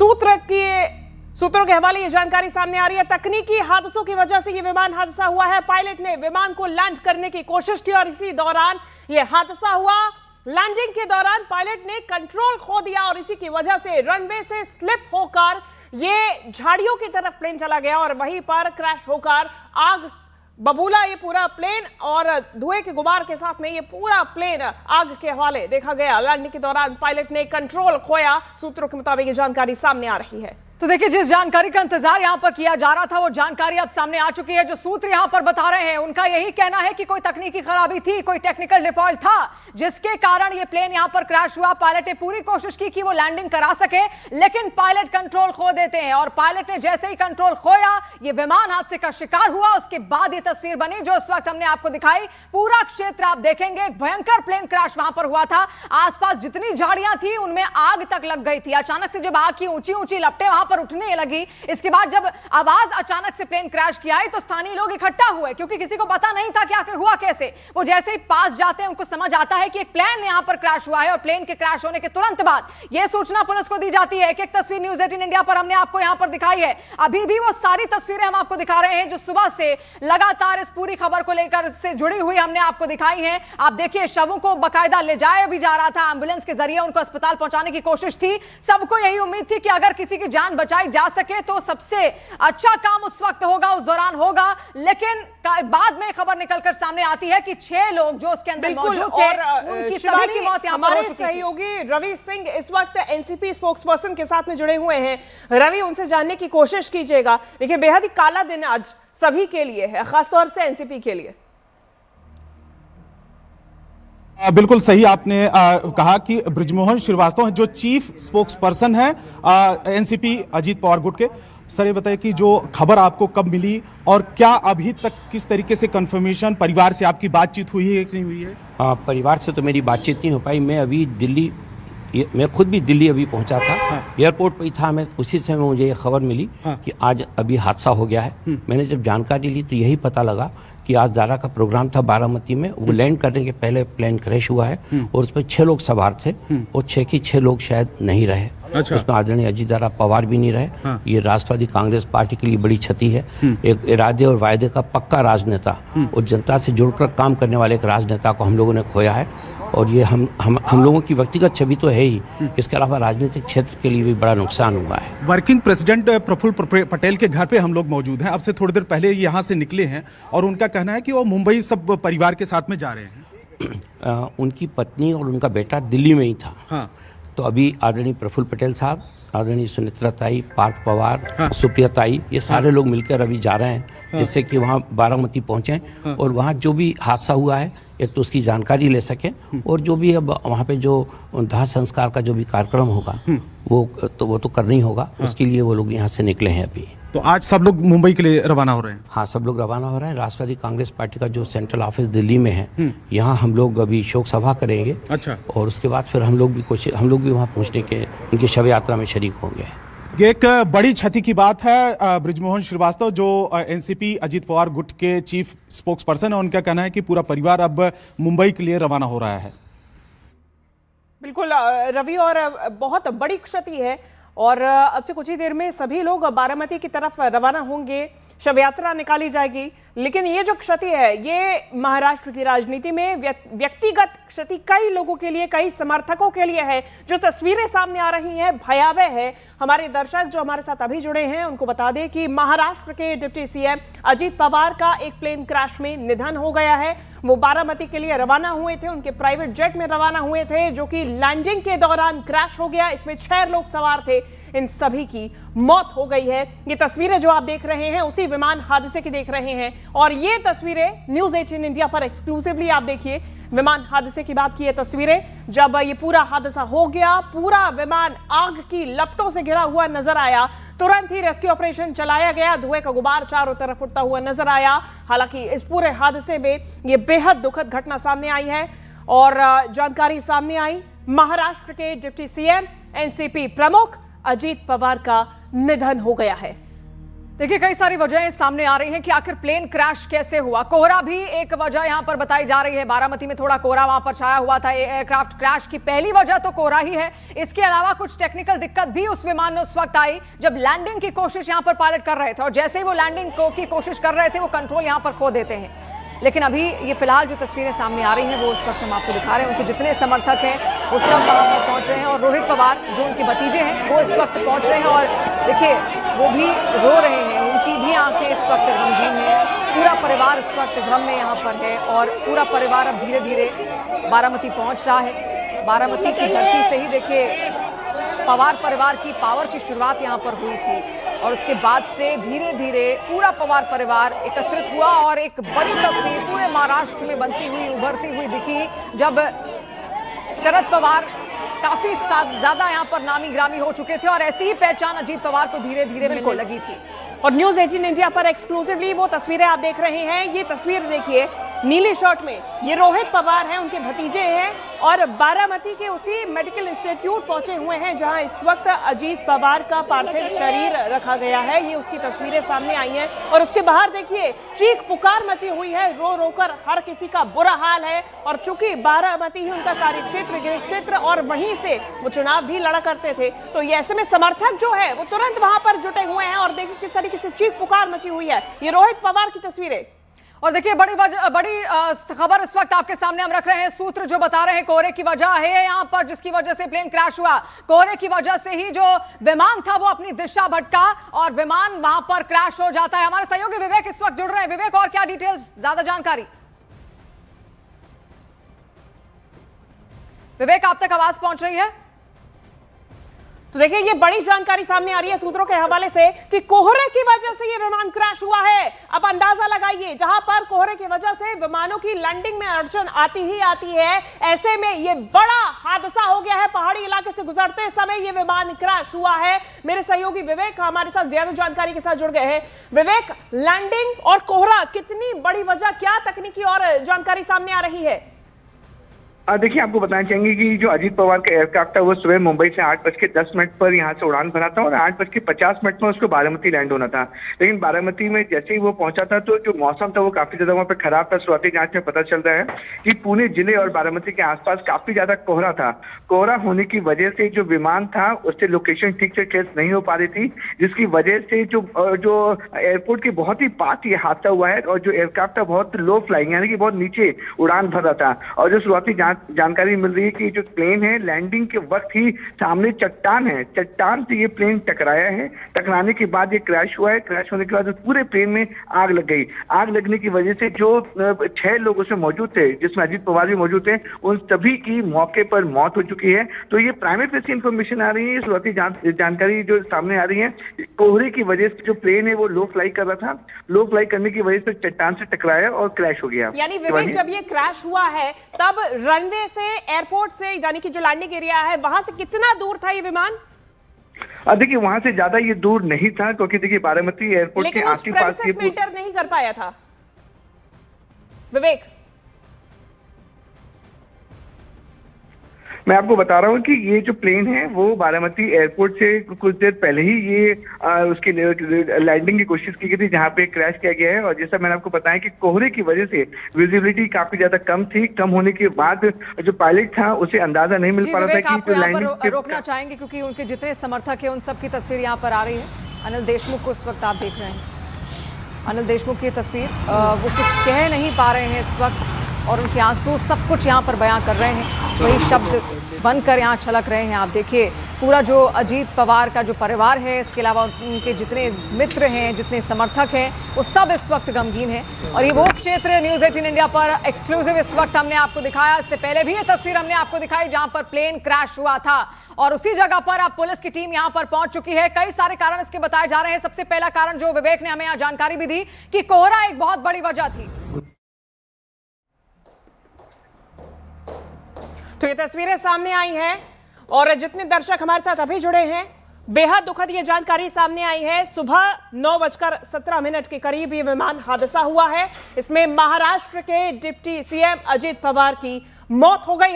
सूत्रों के हवाले ये जानकारी सामने आ रही है। तकनीकी हादसों की वजह से ये विमान हादसा हुआ है। पायलट ने विमान को लैंड करने की कोशिश की और इसी दौरान ये हादसा हुआ। लैंडिंग के दौरान पायलट ने कंट्रोल खो दिया और इसी की वजह से रनवे से स्लिप होकर ये झाड़ियों की तरफ प्लेन चला गया और वहीं पर क्रैश होकर आग बबूला ये पूरा प्लेन और धुएं के गुबार के साथ में ये पूरा प्लेन आग के हवाले देखा गया। लैंडिंग के दौरान पायलट ने कंट्रोल खोया। सूत्रों के मुताबिक ये जानकारी सामने आ रही है। तो देखिए, जिस जानकारी का इंतजार यहां पर किया जा रहा था वो जानकारी अब सामने आ चुकी है। जो सूत्र यहां पर बता रहे हैं उनका यही कहना है कि कोई तकनीकी खराबी थी, कोई टेक्निकल डिफॉल्ट था जिसके कारण ये प्लेन यहां पर क्रैश हुआ। पायलट ने पूरी कोशिश की कि वो लैंडिंग करा सके, लेकिन पायलट कंट्रोल खो देते हैं और पायलट ने जैसे ही कंट्रोल खोया ये विमान हादसे का शिकार हुआ। उसके बाद ये तस्वीर बनी जो इस वक्त हमने आपको दिखाई। पूरा क्षेत्र आप देखेंगे, एक भयंकर प्लेन क्रैश वहां पर हुआ था। आसपास जितनी झाड़ियां थी उनमें आग तक लग गई थी। अचानक से जब आग की ऊंची ऊंची लपटें वहां पर उठने लगी, इसके बाद जब आवाज अचानक से प्लेन क्रैश की आई तो स्थानीय लोग इकट्ठा हुए, क्योंकि किसी को पता नहीं था कि आखिर हुआ कैसे। वो जैसे ही पास जाते हैं उनको समझ आता है कि एक प्लेन यहां पर क्रैश हुआ है और प्लेन के क्रैश होने के तुरंत बाद यह सूचना पुलिस को दी जाती है। एक एक तस्वीर न्यूज़ 18 इंडिया पर हमने आपको यहां पर दिखाई है। अभी भी वो सारी तस्वीरें हम आपको दिखा रहे हैं जो सुबह से लगातार इस पूरी खबर को लेकर से जुड़ी हुई हमने आपको दिखाई है। आप देखिए, शवों को बकायदा ले जाया भी जा रहा था, एम्बुलेंस के जरिए उनको अस्पताल पहुंचाने की कोशिश थी। सबको यही उम्मीद थी कि अगर किसी की जान बचाई जा सके तो सबसे अच्छा काम उस वक्त होगा, उस दौरान होगा। लेकिन बाद में खबर निकलकर सामने आती है कि 6 लोग जो उसके अंदर मौजूद थे उनकी सभी की मौत यहां पर हो चुकी थी। हमारे सहयोगी रवि सिंह इस वक्त एनसीपी स्पोक्सपर्सन के साथ में जुड़े हुए हैं। रवि, उनसे जानने की कोशिश कीजिएगा। देखिए, बेहद ही काला दिन आज सभी के लिए है, खासतौर से एनसीपी के लिए। बिल्कुल सही आपने कहा कि बृजमोहन श्रीवास्तव जो चीफ स्पोक्स पर्सन है एनसीपी अजीत पवार गुट के। सर, ये बताइए कि जो खबर आपको कब मिली और क्या अभी तक किस तरीके से कंफर्मेशन, परिवार से आपकी बातचीत हुई है कि नहीं हुई है? परिवार से तो मेरी बातचीत नहीं हो पाई। मैं खुद भी दिल्ली अभी पहुंचा था। एयरपोर्ट पर ही था मैं, उसी समय मुझे ये खबर मिली कि आज अभी हादसा हो गया है। मैंने जब जानकारी ली तो यही पता लगा कि आज दारा का प्रोग्राम था बारामती में। वो लैंड करने के पहले प्लेन क्रैश हुआ है और उसमें 6 लोग सवार थे और 6 के 6 लोग शायद नहीं रहे। अच्छा। उसमें आदरणीय अजीत दारा पवार भी नहीं रहे। ये राष्ट्रवादी कांग्रेस पार्टी के लिए बड़ी क्षति है। एक इरादे और वायदे का पक्का राजनेता और जनता से जुड़कर काम करने वाले एक राजनेता को हम लोगों ने खोया है और ये हम लोगों की व्यक्तिगत छवि तो है ही, इसके अलावा राजनीतिक क्षेत्र के लिए भी बड़ा नुकसान हुआ है। वर्किंग प्रेसिडेंट प्रफुल्ल पटेल के घर पे हम लोग मौजूद हैं। अब से थोड़ी देर पहले यहाँ से निकले हैं और उनका कहना है कि वो मुंबई सब परिवार के साथ में जा रहे हैं। उनकी पत्नी और उनका बेटा दिल्ली में ही था। हाँ। तो अभी आदरणीय प्रफुल्ल पटेल साहब, आदरणीय सुनेत्रा ताई, पार्थ पवार, सुप्रिया ताई, ये सारे लोग मिलकर अभी जा रहे हैं जिससे कि वहाँ बारामती पहुँचे और वहाँ जो भी हादसा हुआ है एक तो उसकी जानकारी ले सकें और जो भी अब वहाँ पे जो दाह संस्कार का जो भी कार्यक्रम होगा वो तो करना ही होगा। उसके लिए वो लोग यहाँ से निकले हैं अभी। तो आज सब लोग मुंबई के लिए रवाना हो रहे हैं? हाँ, सब लोग रवाना हो रहे हैं। राष्ट्रवादी कांग्रेस पार्टी का जो सेंट्रल ऑफिस दिल्ली में है, यहाँ हम लोग अभी शोक सभा करेंगे। अच्छा। और उसके बाद फिर हम लोग भी वहाँ पहुँचने के उनकी शव यात्रा में शरीक होंगे। ये एक बड़ी क्षति की बात है। बृजमोहन श्रीवास्तव जो एनसीपी अजीत पवार गुट के चीफ स्पोक्स पर्सन है, उनका कहना है कि पूरा परिवार अब मुंबई के लिए रवाना हो रहा है। बिल्कुल रवि, और बहुत बड़ी क्षति है और अब से कुछ ही देर में सभी लोग बारामती की तरफ रवाना होंगे, शव यात्रा निकाली जाएगी। लेकिन ये जो क्षति है ये महाराष्ट्र की राजनीति में व्यक्तिगत क्षति कई लोगों के लिए, कई समर्थकों के लिए है। जो तस्वीरें सामने आ रही हैं भयावह है। हमारे दर्शक जो हमारे साथ अभी जुड़े हैं उनको बता दें कि महाराष्ट्र के डिप्टी सीएम अजीत पवार का एक प्लेन क्रैश में निधन हो गया है। वो बारामती के लिए रवाना हुए थे, उनके प्राइवेट जेट में रवाना हुए थे जो कि लैंडिंग के दौरान क्रैश हो गया। इसमें 6 लोग सवार थे, इन सभी की मौत हो गई है। ये तस्वीरें जो आप देख रहे हैं उसी विमान हादसे की देख रहे हैं और ये तस्वीरें न्यूज़ 18 इंडिया पर एक्सक्लूसिवली आप देखिए। विमान हादसे की बात की है तस्वीरें, जब ये पूरा हादसा हो गया, पूरा विमान आग की लपटों से घिरा हुआ नजर आया। तुरंत ही रेस्क्यू ऑपरेशन चलाया गया, धुएं का गुबार चारों तरफ उठता हुआ नजर आया। हालांकि इस पूरे हादसे में ये बेहद दुखद घटना सामने आई है और जानकारी सामने आई महाराष्ट्र के डिप्टी सीएम एनसीपी प्रमुख अजीत पवार का निधन हो गया है। देखिए कई सारी वजहें सामने आ रही हैं कि आखिर प्लेन क्रैश कैसे हुआ। कोहरा भी एक वजह यहां पर बताई जा रही है। बारामती में थोड़ा कोहरा वहां पर छाया हुआ था। एयरक्राफ्ट क्रैश की पहली वजह तो कोहरा ही है। इसके अलावा कुछ टेक्निकल दिक्कत भी उस विमान में उस वक्त आई जब लैंडिंग की कोशिश यहां पर पायलट कर रहे थे, और जैसे ही वो लैंडिंग की कोशिश कर रहे थे वो कंट्रोल यहां पर खो देते हैं। लेकिन अभी ये फिलहाल जो तस्वीरें सामने आ रही हैं वो उस वक्त हम आपको दिखा रहे हैं। उनके जितने समर्थक हैं वो सब वहां पर पहुंच रहे हैं, और रोहित पवार जो उनके भतीजे हैं वो इस वक्त पहुंच रहे हैं, और देखिए वो भी रो रहे हैं। उनकी भी आंखें इस वक्त गमगीन हैं। पूरा परिवार इस वक्त गम में यहाँ पर है, और पूरा परिवार अब धीरे धीरे बारामती पहुंच रहा है। बारामती की धरती से ही देखिए पवार परिवार की पावर की शुरुआत यहाँ पर हुई थी, और उसके बाद से धीरे धीरे पूरा पवार परिवार एकत्रित हुआ, और एक बड़ी तस्वीर पूरे महाराष्ट्र में बनती हुई उभरती हुई दिखी जब शरद पवार काफी ज्यादा यहाँ पर नामी ग्रामी हो चुके थे, और ऐसी ही पहचान अजीत पवार को धीरे धीरे मिलने लगी थी। और न्यूज 18 इंडिया पर एक्सक्लूसिवली वो तस्वीरें आप देख रहे हैं। ये तस्वीर देखिए नीली शर्ट में, ये रोहित पवार हैं, उनके भतीजे हैं, और बारामती के उसी मेडिकल इंस्टीट्यूट पहुंचे हुए हैं जहां इस वक्त अजीत पवार का पार्थिव शरीर रखा गया है। ये उसकी तस्वीरें सामने आई हैं, और उसके बाहर देखिए चीख पुकार मची हुई है, रो रो कर हर किसी का बुरा हाल है। और चूंकि बारामती ही उनका कार्यक्षेत्र, गृह क्षेत्र, और वहीं से वो चुनाव भी लड़ा करते थे, तो ये ऐसे में समर्थक जो है वो तुरंत वहां पर जुटे हुए हैं, और देखिए किस तरीके से चीख पुकार मची हुई है। ये रोहित पवार की तस्वीरें। और देखिए बड़ी खबर इस वक्त आपके सामने हम रख रहे हैं। सूत्र जो बता रहे हैं कोहरे की वजह है यहाँ पर, जिसकी वजह से प्लेन क्रैश हुआ। कोहरे की वजह से ही जो विमान था वो अपनी दिशा भटका और विमान वहां पर क्रैश हो जाता है। हमारे सहयोगी विवेक इस वक्त जुड़ रहे हैं। विवेक, और क्या डिटेल्स, ज्यादा जानकारी? विवेक, आप तक आवाज पहुंच रही है? तो देखिए ये बड़ी जानकारी सामने आ रही है सूत्रों के हवाले से कि कोहरे की वजह से ये विमान क्रैश हुआ है। अब अंदाजा लगाइए, जहां पर कोहरे की वजह से विमानों की लैंडिंग में अड़चन आती ही आती है, ऐसे में ये बड़ा हादसा हो गया है। पहाड़ी इलाके से गुजरते समय ये विमान क्रैश हुआ है। मेरे सहयोगी विवेक हमारे साथ ज्यादा जानकारी के साथ जुड़ गए हैं। विवेक, लैंडिंग और कोहरा कितनी बड़ी वजह, क्या तकनीकी और जानकारी सामने आ रही है? देखिए, आपको बताना चाहेंगे कि जो अजीत पवार का एयरक्राफ्ट था वो सुबह मुंबई से 8:10 पर यहाँ से उड़ान भरा था, और 8:50 में उसको बारामती लैंड होना था। लेकिन बारामती में जैसे ही वो पहुंचा था तो जो मौसम था वो काफी ज्यादा वहाँ पे खराब था। शुरुआती जांच में पता चल रहा है कि पुणे जिले और बारामती के आसपास काफी ज्यादा कोहरा था। कोहरा होने की वजह से जो विमान था उससे लोकेशन ठीक से ट्रेस नहीं हो पा रही थी, जिसकी वजह से जो एयरपोर्ट के बहुत ही पास ये हादसा हुआ है। और जो एयरक्राफ्ट था बहुत लो फ्लाइंग, यानी कि बहुत नीचे उड़ान भर रहा था। और जो शुरुआती जानकारी मिल रही है कि जो प्लेन है लैंडिंग के वक्त ही सामने चट्टान है, चट्टान से ये प्लेन टकराया है। टकराने के बाद ये क्रैश हुआ है। क्रैश होने के बाद पूरे प्लेन में आग लग गई। आग लगने की वजह से जो 6 लोग उसमें मौजूद थे, जिसमें अजीत पवार भी मौजूद थे, उन सभी की मौके पर मौत हो चुकी है। तो ये प्राइमरी फेस इंफॉर्मेशन आ रही है, शुरुआती जानकारी जो सामने आ रही है, कोहरे की वजह से जो प्लेन है वो लो फ्लाई कर रहा था। लो फ्लाई करने की वजह से चट्टान से टकराया और क्रैश हो गया। यानी विवेक, जब ये क्रैश हुआ है तब रनवे से, एयरपोर्ट से, यानी कि जो लैंडिंग एरिया है वहां से कितना दूर था ये विमान? देखिए वहां से ज्यादा ये दूर नहीं था, क्योंकि देखिए बारामती एयरपोर्ट के आस-पास ये एंटर नहीं कर पाया था विवेक। मैं आपको बता रहा हूँ कि ये जो प्लेन है वो बारामती एयरपोर्ट से कुछ देर पहले ही ये उसकी लैंडिंग की कोशिश की गई थी, जहाँ पे क्रैश किया गया है। और जैसा मैंने आपको बताया कि कोहरे की वजह से विजिबिलिटी काफी ज्यादा कम थी। कम होने के बाद जो पायलट था उसे अंदाजा नहीं मिल पा रहा था कि लैंडिंग रोकना चाहेंगे, क्योंकि उनके जितने समर्थक है उन सबकी तस्वीर यहाँ पर आ रही है। अनिल देशमुख को इस वक्त आप देख रहे हैं। अनिल देशमुख की तस्वीर, वो कुछ कह नहीं पा रहे हैं इस वक्त, और उनके आंसू सब कुछ यहाँ पर बयां कर रहे हैं, वही शब्द बनकर यहाँ छलक रहे हैं। आप देखिए पूरा जो अजीत पवार का जो परिवार है, इसके अलावा उनके जितने मित्र हैं, जितने समर्थक हैं, वो सब इस वक्त गमगीन हैं। और ये वो क्षेत्र न्यूज़ 18 इंडिया पर एक्सक्लूसिव इस वक्त हमने आपको दिखाया। इससे पहले भी ये तस्वीर हमने आपको दिखाई जहां पर प्लेन क्रैश हुआ था, और उसी जगह पर अब पुलिस की टीम यहां पर पहुंच चुकी है। कई सारे कारण इसके बताए जा रहे हैं। सबसे पहला कारण जो विवेक ने हमें यहाँ जानकारी भी दी कि कोहरा एक बहुत बड़ी वजह थी। तो ये तस्वीरें सामने आई हैं, और जितने दर्शक हमारे साथ अभी जुड़े हैं, बेहद दुखद ये जानकारी सामने आई है। सुबह 9:17 के करीब ये विमान हादसा हुआ है। इसमें महाराष्ट्र के डिप्टी सीएम अजीत पवार की मौत हो गई है।